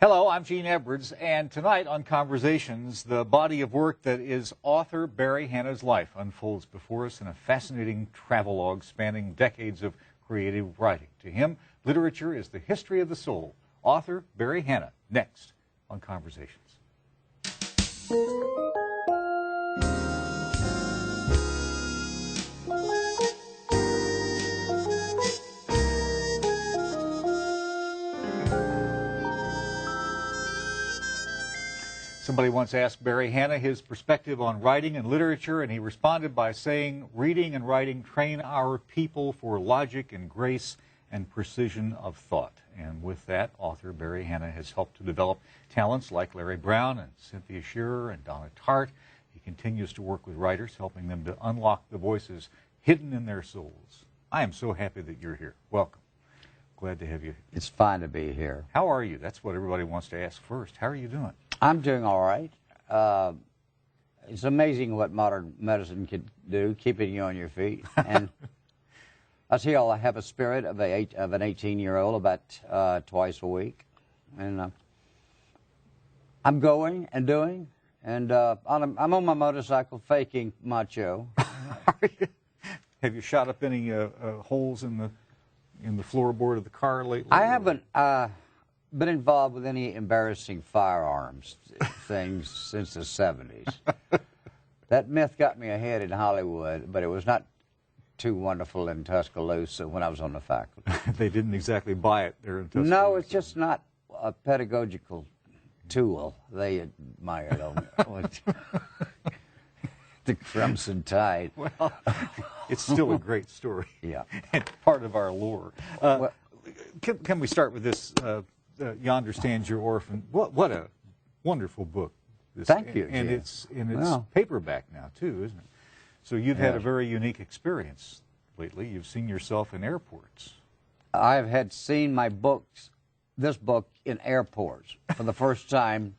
Hello, I'm Gene Edwards, and tonight on Conversations, the body of work that is author Barry Hannah's life unfolds before us in a fascinating travelogue spanning decades of creative writing. To him, literature is the history of the soul. Author Barry Hannah, next on Conversations. Somebody once asked Barry Hannah his perspective on writing and literature, and he responded by saying, "Reading and writing train our people for logic and grace and precision of thought." And with that, author Barry Hannah has helped to develop talents like Larry Brown and Cynthia Shearer and Donna Tartt. He continues to work with writers, helping them to unlock the voices hidden in their souls. I am so happy that you're here. Welcome. Glad to have you. It's fine to be here. How are you? That's what everybody wants to ask first. How are you doing? I'm doing all right. It's amazing what modern medicine can do, keeping you on your feet. And I see I have a spirit of an 18-year-old about twice a week. And I'm going and doing. And I'm on my motorcycle faking macho. Have you shot up any holes in the floorboard of the car lately? I haven't been involved with any embarrassing firearms things since the 70s. That myth got me ahead in Hollywood, but it was not too wonderful in Tuscaloosa when I was on the faculty. They didn't exactly buy it there in Tuscaloosa. No, it's just not a pedagogical tool. They admired on the Crimson Tide. Well, it's still a great story. Yeah. And part of our lore. Can we start with this, Yonder Stands Your Orphan? What a wonderful book. Thank you, And Jim. it's paperback now, too, isn't it? So you've had a very unique experience lately. You've seen yourself in airports. I've had seen this book in airports for the first time,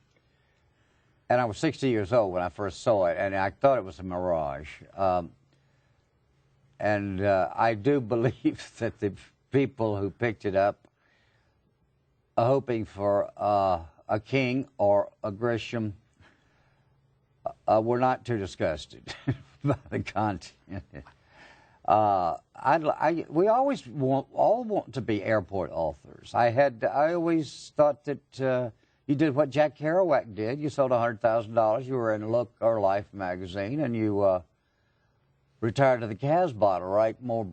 and I was 60 years old when I first saw it, and I thought it was a mirage. And I do believe that the people who picked it up are hoping for a King or a Grisham were not too disgusted by the content. We always want to be airport authors. I always thought that you did what Jack Kerouac did. You sold $100,000. You were in Look or Life magazine, and you retired to the Casbah to write more,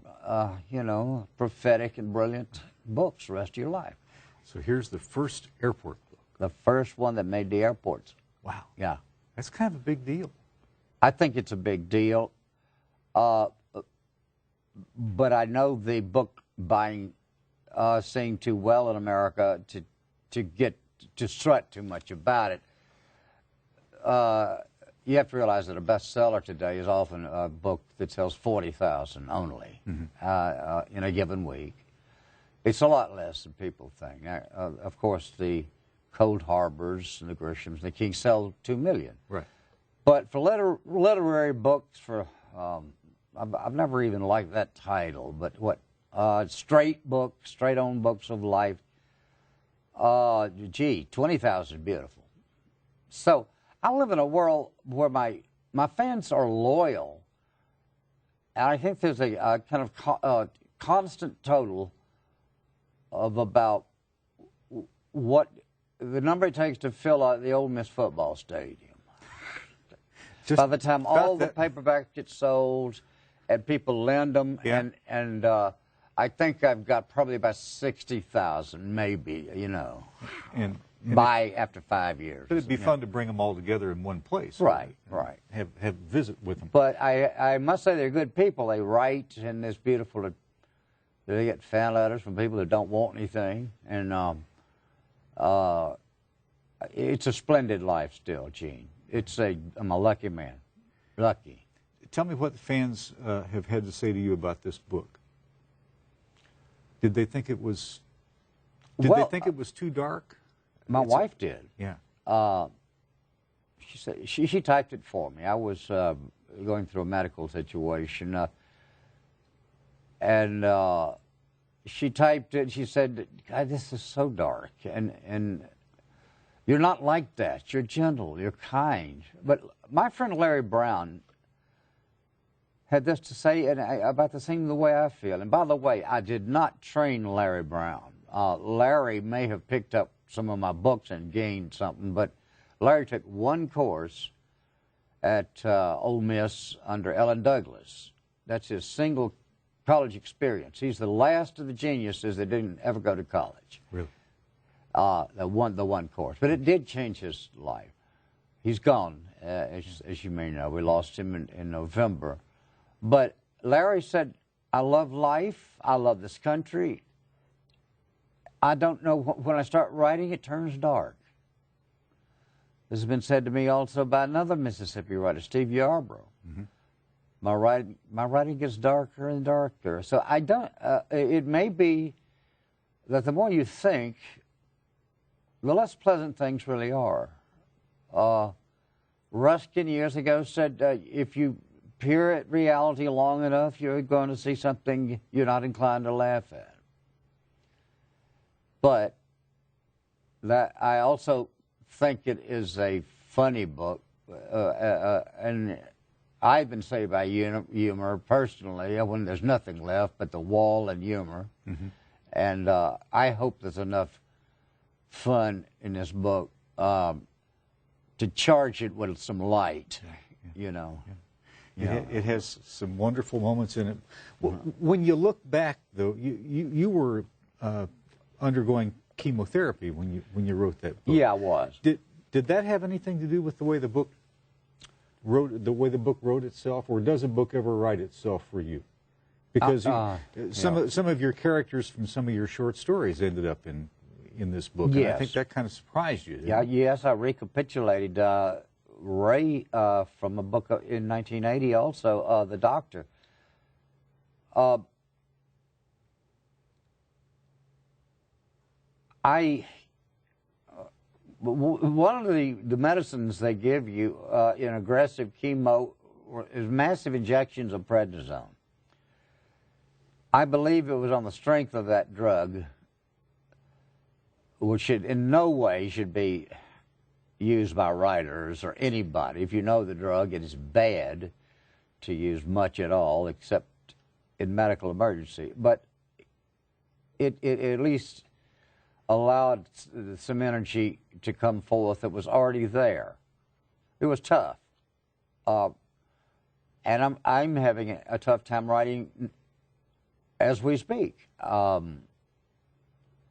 prophetic and brilliant books the rest of your life. So here's the first airport book. The first one that made the airports. Wow. Yeah. That's kind of a big deal. I think it's a big deal. But I know the book buying seeing too well in America to strut too much about it. You have to realize that a bestseller today is often a book that sells 40,000 only in a given week. It's a lot less than people think. Of course, the Cold Harbors and the Grishams and the Kings sell 2 million. Right. But for literary books, I've never even liked that title. But straight on books of life. 20,000 is beautiful. So I live in a world where my fans are loyal, and I think there's a kind of constant total of about what the number it takes to fill out the Ole Miss football stadium. By the time all the paperbacks get sold and people lend them, and I think I've got probably about 60,000, maybe, And after 5 years. But it'd be fun to bring them all together in one place. Right. Have visit with them. But I must say they're good people. They write, and it's beautiful. They get fan letters from people that don't want anything, and it's a splendid life still, Gene. I'm a lucky man. Lucky. Tell me what the fans have had to say to you about this book. Did they think it was? Did they think it was too dark? My wife did. Yeah. She said she typed it for me. I was going through a medical situation, and she typed it. She said, "God, this is so dark," and You're not like that. You're gentle. You're kind. But my friend Larry Brown had this to say about the same the way I feel. And by the way, I did not train Larry Brown. Larry may have picked up some of my books and gained something, but Larry took one course at Ole Miss under Ellen Douglas. That's his single college experience. He's the last of the geniuses that didn't ever go to college. Really? The one course. But it did change his life. He's gone, as you may know. We lost him in November. But Larry said, I love life. I love this country. I don't know, when I start writing, it turns dark. This has been said to me also by another Mississippi writer, Steve Yarbrough. Mm-hmm. My writing gets darker and darker. So I don't. It may be that the more you think, the less pleasant things really are. Ruskin years ago said, if you peer at reality long enough, you're going to see something you're not inclined to laugh at. But that I also think it is a funny book, and I've been saved by humor personally when there's nothing left but the wall and humor. Mm-hmm. And I hope there's enough fun in this book to charge it with some light, you know. Yeah. It has some wonderful moments in it. When you look back, though, you were undergoing chemotherapy when you wrote that book. Yeah, I was. Did that have anything to do with the way the book wrote itself, or does a book ever write itself for you? Because some of your characters from some of your short stories ended up in this book. Yes. And I think that kind of surprised you. Yes, I recapitulated Ray from a book in 1980 also, The Doctor. One of the medicines they give you in aggressive chemo is massive injections of prednisone. I believe it was on the strength of that drug, which in no way should be used by writers or anybody. If you know the drug, it is bad to use much at all, except in medical emergency. But it at least allowed some energy to come forth that was already there. It was tough. And I'm having a tough time writing as we speak. I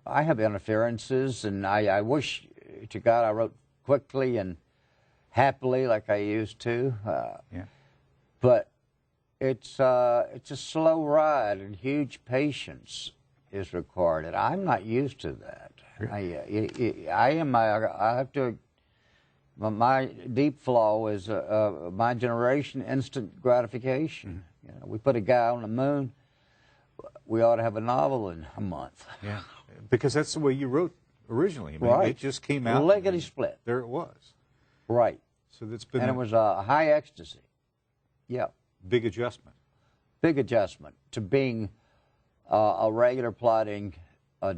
have interferences, and I wish to God I wrote quickly and happily like I used to. But it's a slow ride, and huge patience is required, and I'm not used to that. My deep flaw is my generation, instant gratification. You know, we put a guy on the moon, we ought to have a novel in a month. Yeah, because that's the way you wrote originally. I mean, right. It just came out. Lickety split. There it was. Right. So that's been. And it was a high ecstasy. Yeah. Big adjustment. Big adjustment to being a regular plodding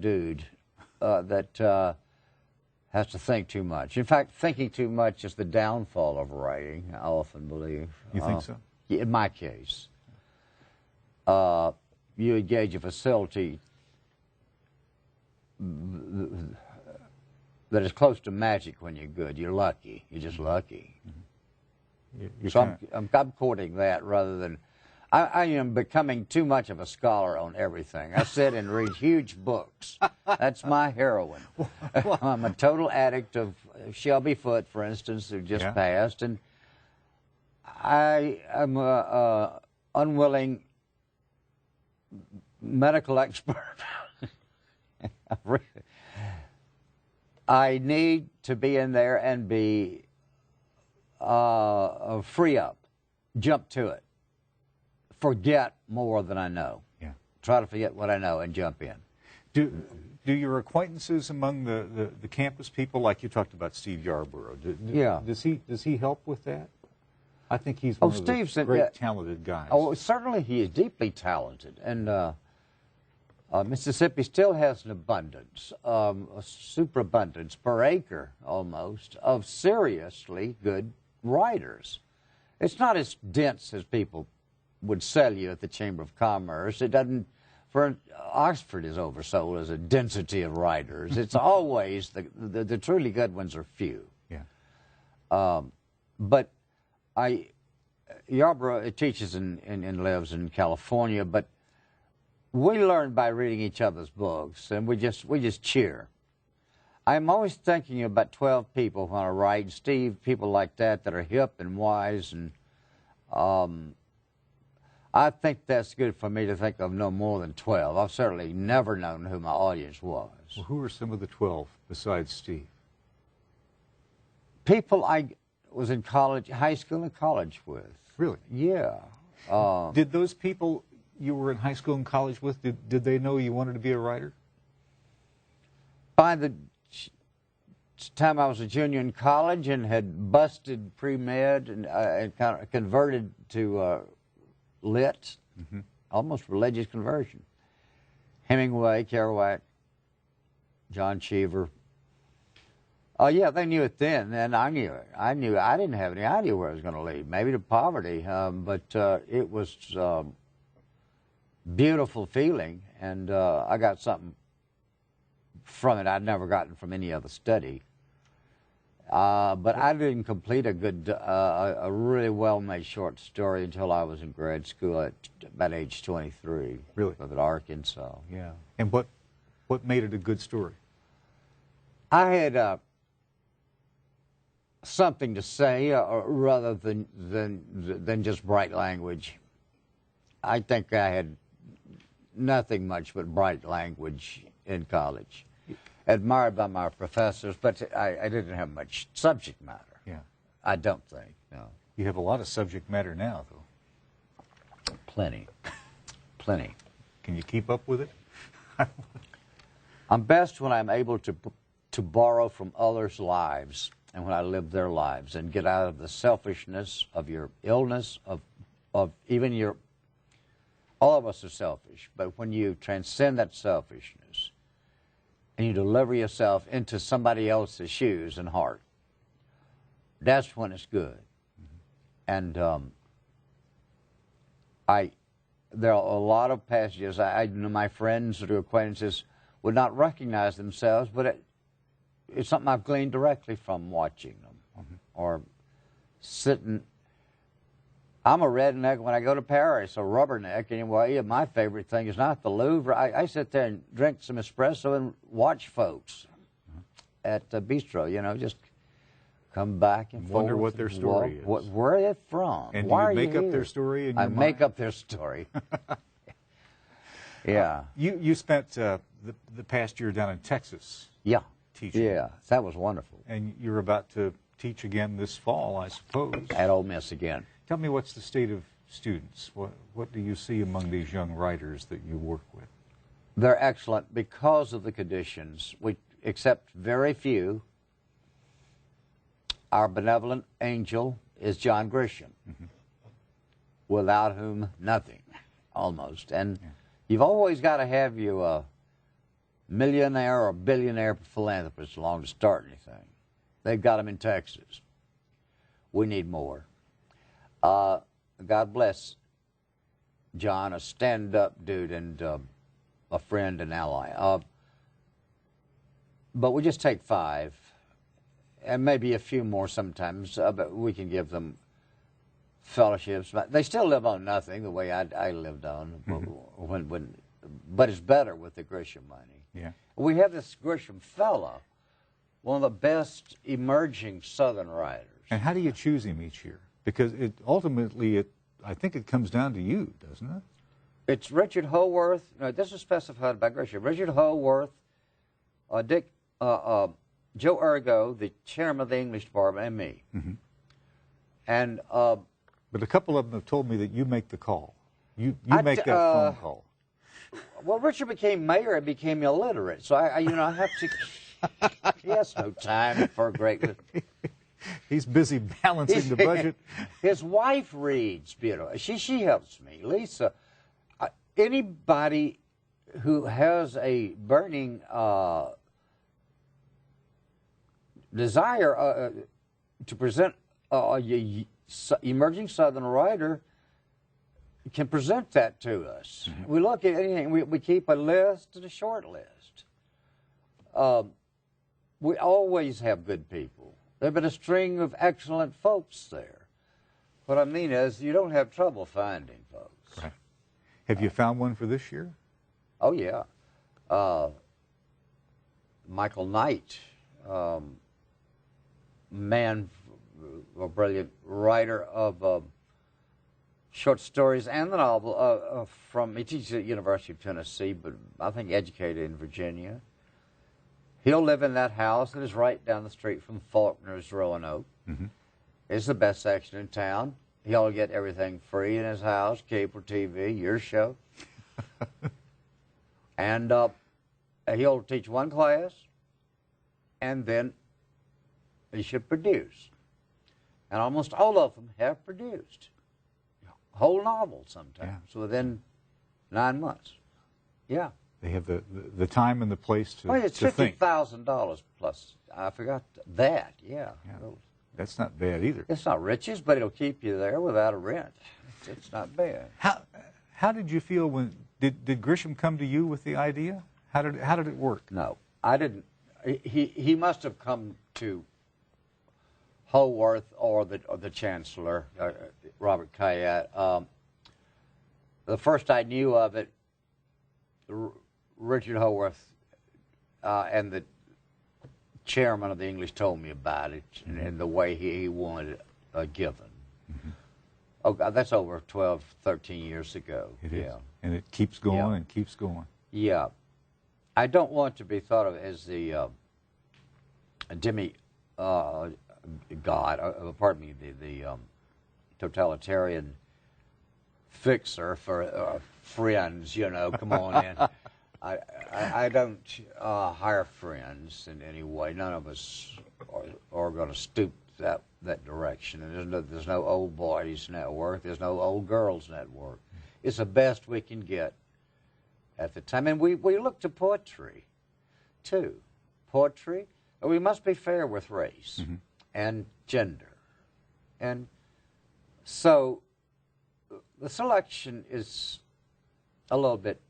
dude that has to think too much. In fact, thinking too much is the downfall of writing, I often believe. You think so? In my case. You engage a facility that is close to magic when you're good. You're lucky. You're just lucky. Mm-hmm. So I'm courting that rather than... I am becoming too much of a scholar on everything. I sit and read huge books. That's my heroine. I'm a total addict of Shelby Foote, for instance, who just passed, and I am an unwilling medical expert. I need to be in there and be free up, jump to it. Forget more than I know. Yeah. Try to forget what I know and jump in. Do your acquaintances among the campus people, like you talked about Steve Yarbrough, does he help with that? I think he's one of the great talented guys. Oh, certainly he is deeply talented, and Mississippi still has an abundance, a superabundance per acre almost, of seriously good writers. It's not as dense as people would sell you at the Chamber of Commerce. It doesn't, Oxford is oversold as a density of writers. It's always, the truly good ones are few. Yeah. But Yarborough teaches and lives in California, but we learn by reading each other's books, and we just cheer. I'm always thinking about 12 people when I write. Steve, people like that are hip and wise, and I think that's good for me to think of no more than 12. I've certainly never known who my audience was. Well, who are some of the 12 besides Steve? People I was in college, high school and college with. Really? Yeah. Did those people you were in high school and college with, did they know you wanted to be a writer? By the time I was a junior in college and had busted pre-med and kind of converted to lit, almost religious conversion. Hemingway, Kerouac, John Cheever. Oh, yeah, they knew it then, and I knew it. I didn't have any idea where I was going to lead, maybe to poverty, but it was beautiful feeling, and I got something from it I'd never gotten from any other study. But I didn't complete a really well-made short story until I was in grad school at about age 23. Really? At Arkansas, yeah. And what made it a good story? I had something to say rather than just bright language. I think I had nothing much but bright language in college. Admired by my professors, but I didn't have much subject matter. Yeah. I don't think, no. You have a lot of subject matter now, though. Plenty. Plenty. Can you keep up with it? I'm best when I'm able to borrow from others' lives and when I live their lives and get out of the selfishness of your illness, of even your... All of us are selfish, but when you transcend that selfishness and you deliver yourself into somebody else's shoes and heart, that's when it's good. And there are a lot of passages, I know my friends or acquaintances would not recognize themselves, but it's something I've gleaned directly from watching them or sitting. I'm a redneck when I go to Paris, a rubberneck anyway. My favorite thing is not the Louvre. I sit there and drink some espresso and watch folks at the bistro, you know, just come back and wonder forth what their and story walk. is. Where are they from? And Why do are you make you up here? their story in your I mind? make up their story. Yeah. You spent the past year down in Texas Yeah. teaching. Yeah. That was wonderful. And you're about to teach again this fall, I suppose. At Ole Miss again. Tell me, what's the state of students? What do you see among these young writers that you work with? They're excellent because of the conditions. We accept very few. Our benevolent angel is John Grisham, without whom nothing, almost. And you've always got to have you a millionaire or billionaire philanthropist along to start anything. They've got them in Texas. We need more. God bless John, a stand-up dude and a friend and ally. But we just take 5, and maybe a few more sometimes, but we can give them fellowships. But they still live on nothing the way I lived on, but it's better with the Grisham money. Yeah. We have this Grisham fellow, one of the best emerging Southern writers. And how do you choose him each year? Because ultimately, I think it comes down to you, doesn't it? It's Richard Howarth. No, this is specified by Grisham. Richard Howarth, Joe Ergo, the chairman of the English department, and me. And but a couple of them have told me that you make the call. You make that phone call. Well, Richard became mayor and became illiterate, so I have to. He has no time for greatness. He's busy balancing the budget. His wife reads beautiful. She helps me. Lisa, anybody who has a burning desire to present emerging Southern writer can present that to us. We look at anything, we keep a list and a short list. We always have good people. There have been a string of excellent folks there. What I mean is, you don't have trouble finding folks. Right. Have you found one for this year? Oh, yeah. Michael Knight, man, a brilliant writer of short stories and the novel he teaches at the University of Tennessee, but I think educated in Virginia. He'll live in that house that is right down the street from Faulkner's Roanoke. Mm-hmm. It's the best section in town. He'll get everything free in his house, cable TV, your show. And he'll teach one class, and then he should produce. And almost all of them have produced. Whole novels sometimes, within 9 months. Yeah. They have the time and the place to, Well, it's to think. $50,000 plus. I forgot that, yeah. That's not bad either. It's not riches, but it'll keep you there without a rent. It's not bad. How did you feel when, did Grisham come to you with the idea? How did it work? No, I didn't. He must have come to Howarth or the Chancellor, Robert Kayat. The first I knew of it, Richard Howarth and the chairman of the English told me about it and the way he wanted it given. Mm-hmm. Oh, God, that's over 12, 13 years ago. It is. And it keeps going and keeps going. Yeah. I don't want to be thought of as the demi god, pardon me, the totalitarian fixer for friends, you know, come on in. I don't hire friends in any way. None of us are going to stoop that direction. And there's no old boys network. There's no old girls network. It's the best we can get at the time. And we look to poetry, too. Poetry, we must be fair with race and gender. And so the selection is a little bit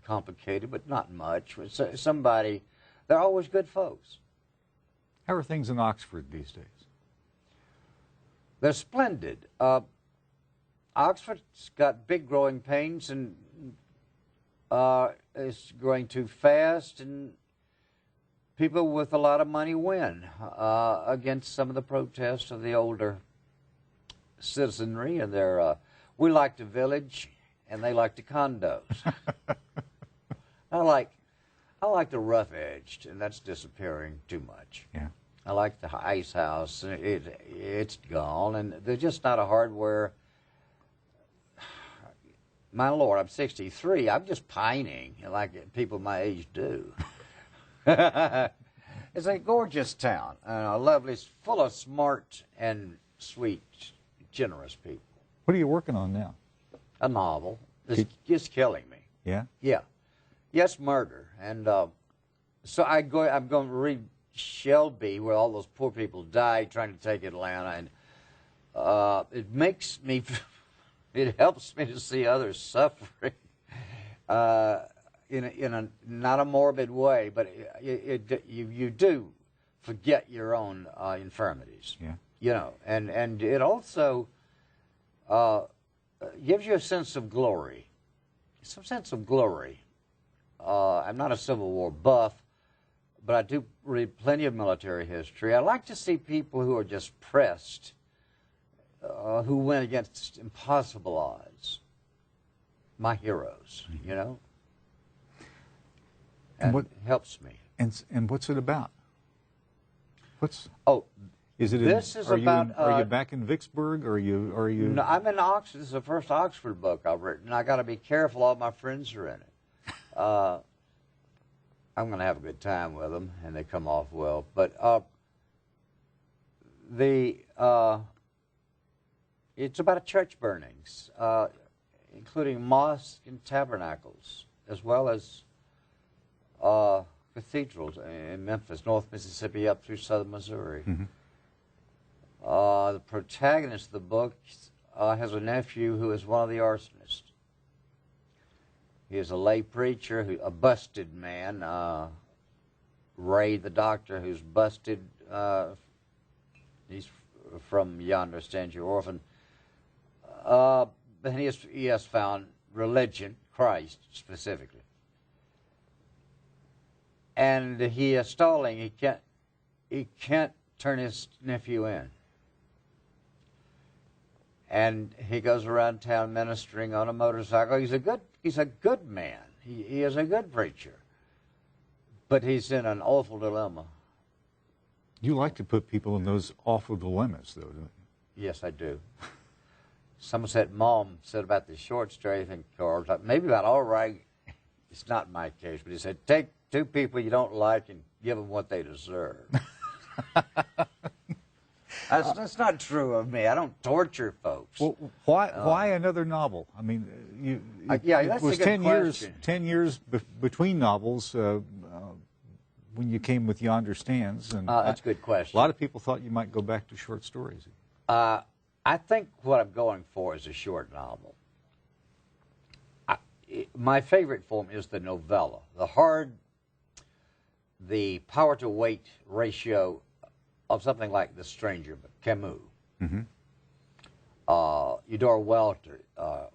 complicated, but not much. They're always good folks. How are things in Oxford these days? They're splendid. Oxford's got big growing pains and is growing too fast, and people with a lot of money win against some of the protests of the older citizenry, and we like the village, and they like the condos. I like the rough-edged, and that's disappearing too much. Yeah. I like the ice house, and it's gone, and there's just not a hardware. My Lord, I'm 63. I'm just pining like people my age do. It's a gorgeous town, and lovely, full of smart and sweet, generous people. What are you working on now? A novel. It's just killing me. Yeah? Yeah. Yes, murder. And so I'm going to read Shelby, where all those poor people died trying to take Atlanta, and it makes me, it helps me to see others suffering in a not a morbid way, but you do forget your own infirmities. Yeah. You know, and it also gives you a sense of glory, some sense of glory. I'm not a Civil War buff, but I do read plenty of military history. I like to see people who are just pressed, who went against impossible odds. My heroes, you know? And what helps me. And what's it about? Is it? This is about. Are you back in Vicksburg? Or are you? No, I'm in Oxford. This is the first Oxford book I've written. I got to be careful. All my friends are in it. I'm going to have a good time with them, and they come off well. But it's about church burnings, including mosques and tabernacles as well as cathedrals in Memphis, North Mississippi, up through southern Missouri. The protagonist of the book has a nephew who is one of the arsonists. He is a lay preacher, a busted man. Ray, the doctor, who's busted. He's from You Understand Your Orphan. But he has found religion, Christ specifically. And he is stalling. He can't turn his nephew in. And he goes around town ministering on a motorcycle. He's a good man. He is a good preacher. But he's in an awful dilemma. You like to put people in those awful dilemmas, though, don't you? Yes, I do. Mom said about the short story, I think, or maybe about all right. It's not my case, but he said, take two people you don't like and give them what they deserve. That's not true of me. I don't torture folks. Well, why another novel? I mean, yeah, it that's was a good 10 years between novels when you came with You Understands. And that's a good question. A lot of people thought you might go back to short stories. I think what I'm going for is a short novel. My favorite form is the novella. The power-to-weight ratio of something like The Stranger, but Camus. Eudora Welter's, I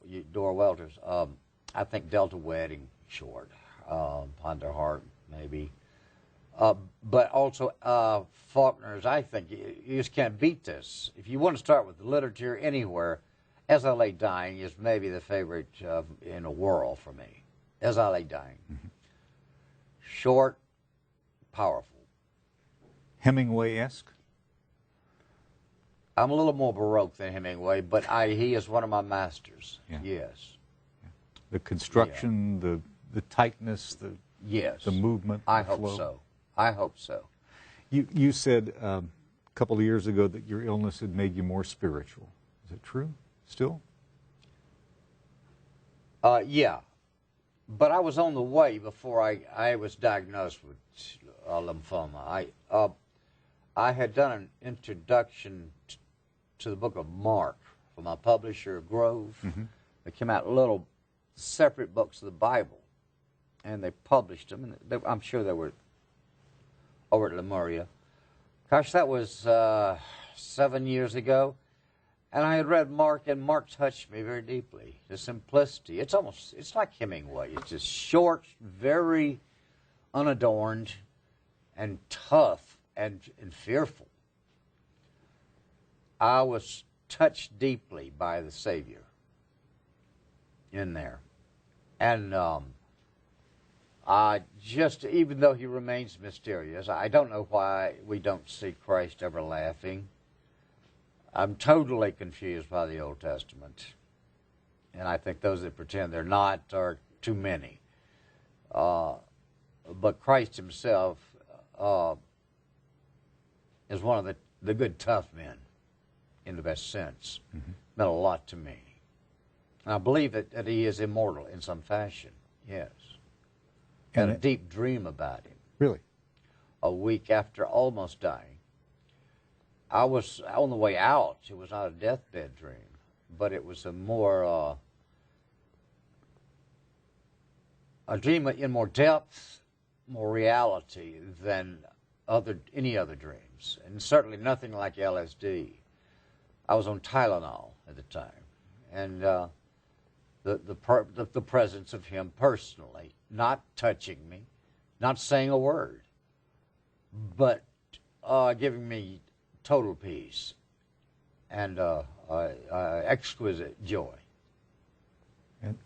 think Delta Wedding, short. Ponder Heart, maybe. But also Faulkner's, I think, you just can't beat this. If you want to start with literature anywhere, As I Lay Dying is maybe the favorite in the world for me. As I Lay Dying. Short, powerful. Hemingway-esque? I'm a little more Baroque than Hemingway, but he is one of my masters. Yeah. Yes. The construction, the tightness, the movement, I the hope flow. so. I hope so. You said a couple of years ago that your illness had made you more spiritual. Is it true still? Yeah. But I was on the way before I was diagnosed with lymphoma. I had done an introduction to the book of Mark from my publisher, Grove. They came out little separate books of the Bible, and they published them. And I'm sure they were over at Lemuria. Gosh, that was 7 years ago. And I had read Mark, and Mark touched me very deeply. The simplicity. It's like Hemingway. It's just short, very unadorned, and tough and fearful. I was touched deeply by the Savior in there. And even though he remains mysterious, I don't know why we don't see Christ ever laughing. I'm totally confused by the Old Testament. And I think those that pretend they're not are too many. But Christ himself is one of the good, tough men, in the best sense. Meant a lot to me. And I believe that he is immortal in some fashion, yes. Had a deep dream about him. Really? A week after almost dying. I was on the way out. It was not a deathbed dream, but it was a dream in more depth, more reality than any other dreams, and certainly nothing like LSD. I was on Tylenol at the time, and the presence of him personally, not touching me, not saying a word, but giving me total peace and exquisite joy.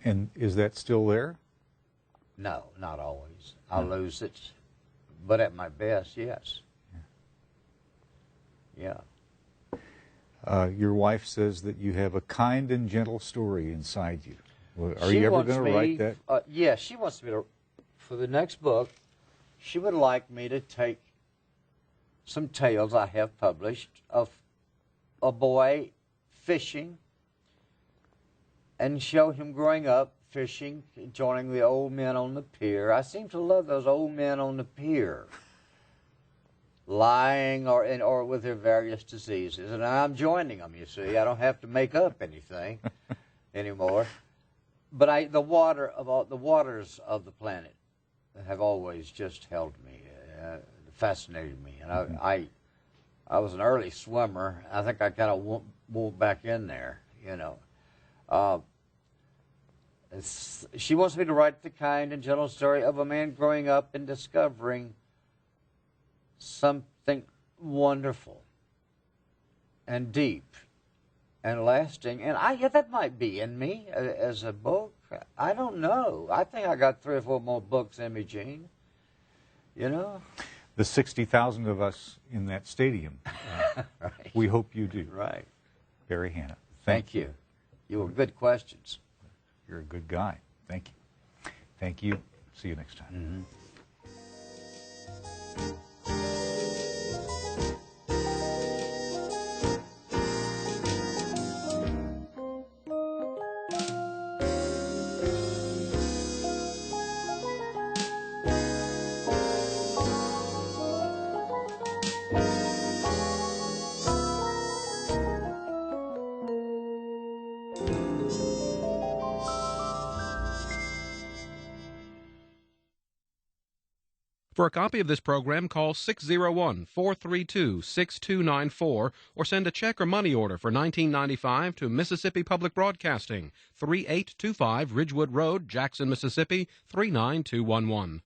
And is that still there? No, not always. I lose it, but at my best, yes. Yeah. Your wife says that you have a kind and gentle story inside you. Are She you ever wants going to write that? Yeah, she wants me to, for the next book, she would like me to take some tales I have published of a boy fishing and show him growing up fishing, joining the old men on the pier. I seem to love those old men on the pier, lying or with their various diseases. And I'm joining them, you see. I don't have to make up anything anymore. But the waters of the planet have always just held me, fascinated me. And I was an early swimmer. I think I kind of moved back in there, you know. She wants me to write the kind and gentle story of a man growing up and discovering something wonderful and deep and lasting. And that might be in me as a book. I don't know. I think I got 3 or 4 more books in me, Gene. You know? The 60,000 of us in that stadium. Right. We hope you do. Right. Barry Hannah. Thank you. You were good questions. You're a good guy. Thank you. Thank you. See you next time. For a copy of this program, call 601-432-6294 or send a check or money order for $19.95 to Mississippi Public Broadcasting, 3825 Ridgewood Road, Jackson, Mississippi, 39211.